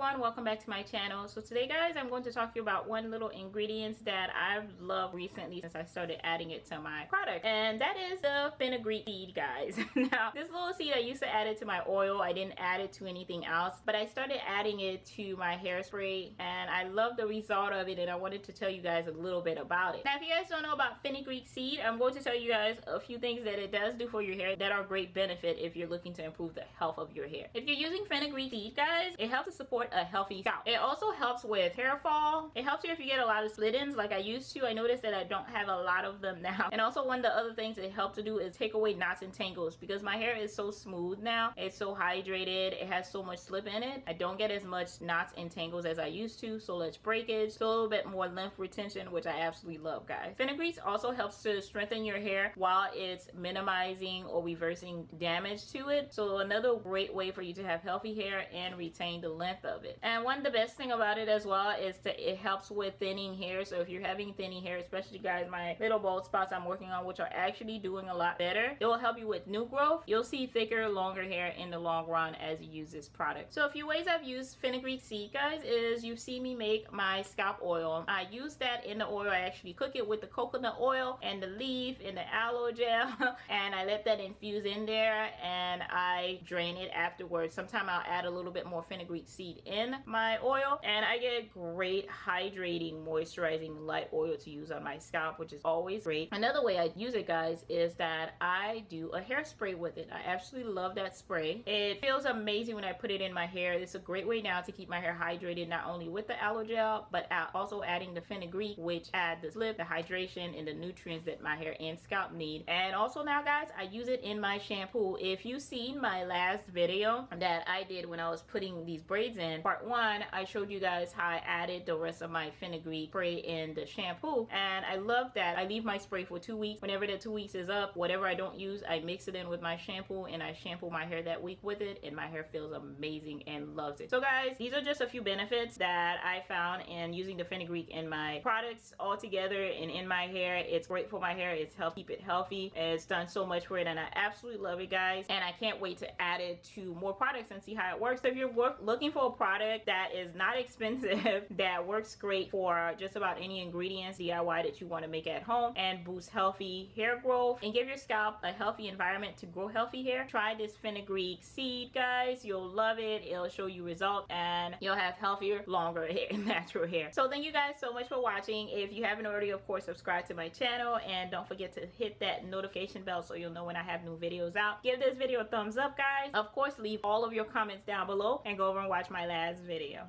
everyone, welcome back to my channel. So today guys, I'm going to talk to you about one little ingredient that I've loved recently since I started adding it to my product, and that is the fenugreek seed, guys. Now this little seed, I used to add it to my oil. I didn't add it to anything else, but I started adding it to my hairspray and I love the result of it, and I wanted to tell you guys a little bit about it. Now if you guys don't know about fenugreek seed, I'm going to tell you guys a few things that it does do for your hair that are great benefit if you're looking to improve the health of your hair. If you're using fenugreek seed, guys, it helps to support a healthy scalp. It also helps with hair fall. It helps you if you get a lot of split ends like I used to. I noticed that I don't have a lot of them now. And also one of the other things it helps to do is take away knots and tangles, because my hair is so smooth now. It's so hydrated. It has so much slip in it. I don't get as much knots and tangles as I used to, so less breakage, so a little bit more length retention, which I absolutely love, guys. Fenugreek also helps to strengthen your hair while it's minimizing or reversing damage to it. So another great way for you to have healthy hair and retain the length of it. And one of the best thing about it as well is that it helps with thinning hair. So if you're having thinning hair, especially guys, my little bald spots I'm working on, which are actually doing a lot better, it will help you with new growth. You'll see thicker, longer hair in the long run as you use this product. So a few ways I've used fenugreek seed, guys, is you see me make my scalp oil. I use that in the oil. I actually cook it with the coconut oil and the leaf and the aloe gel and I let that infuse in there and I drain it afterwards. Sometimes I'll add a little bit more fenugreek seed in my oil and I get great hydrating, moisturizing light oil to use on my scalp, which is always great. Another way I use it, guys, is that I do a hairspray with it. I absolutely love that spray. It feels amazing when I put it in my hair. It's a great way now to keep my hair hydrated, not only with the aloe gel, but also adding the fenugreek, which add the slip, the hydration, and the nutrients that my hair and scalp need. And also now, guys, I use it in my shampoo. If you've seen my last video that I did when I was putting these braids in, part 1, I showed you guys how I added the rest of my fenugreek spray in the shampoo, and I love that. I leave my spray for 2 weeks. Whenever the 2 weeks is up, whatever I don't use, I mix it in with my shampoo and I shampoo my hair that week with it, and my hair feels amazing and loves it. So guys, these are just a few benefits that I found in using the fenugreek in my products all together and in my hair. It's great for my hair. It's helped keep it healthy. It's done so much for it and I absolutely love it, guys, and I can't wait to add it to more products and see how it works. So if you're looking for a product that is not expensive, that works great for just about any ingredients DIY that you want to make at home and boost healthy hair growth and give your scalp a healthy environment to grow healthy hair, try this fenugreek seed, guys. You'll love it. It'll show you results and you'll have healthier, longer hair, natural hair. So thank you guys so much for watching. If you haven't already, of course, subscribe to my channel and don't forget to hit that notification bell so you'll know when I have new videos out. Give this video a thumbs up, guys. Of course, leave all of your comments down below and go over and watch my last video.